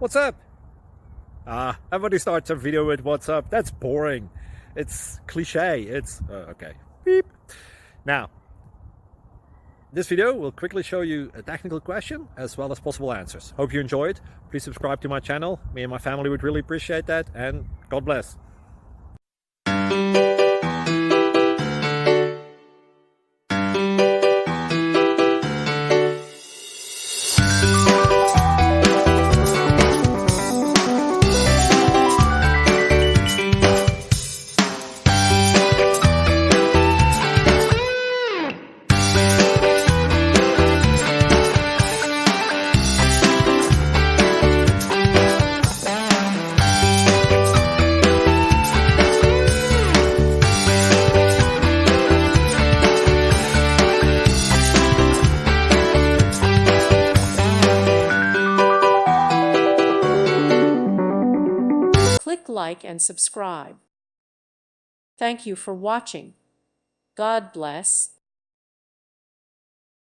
What's up? Everybody starts a video with what's up. That's boring. It's cliche. It's okay. Beep. Now, this video will quickly show you a technical question as well as possible answers. Hope you enjoyed. Please subscribe to my channel. Me and my family would really appreciate that, and God bless. Click like and subscribe. Thank you for watching. God bless.